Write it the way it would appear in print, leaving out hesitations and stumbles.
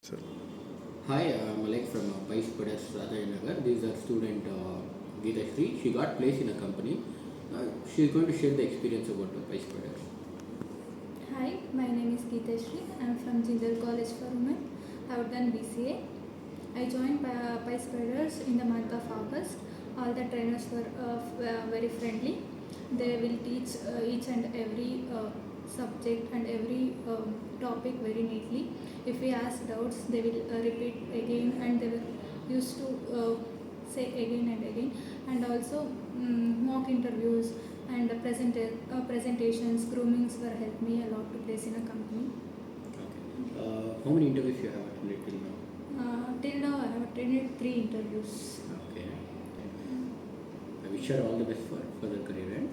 So, Hi, I'm Alex from PySpiders Rajajinagar. This is our student Geethashree. She got placed in a company. She is going to share the experience about PySpiders. Hi, my name is Geethashree. I am from Jindal College for Women. I have done BCA. I joined PySpiders in the month of August. All the trainers were very friendly. They will teach each and every subject and every topic very neatly. If we ask doubts, they will repeat again and they will used to say again and again. And also mock interviews and presentations, groomings were helped me a lot to place in a company. Okay. How many interviews you have attended till now? Till now, I have attended 3 interviews. Okay. I wish her all the best for further career. And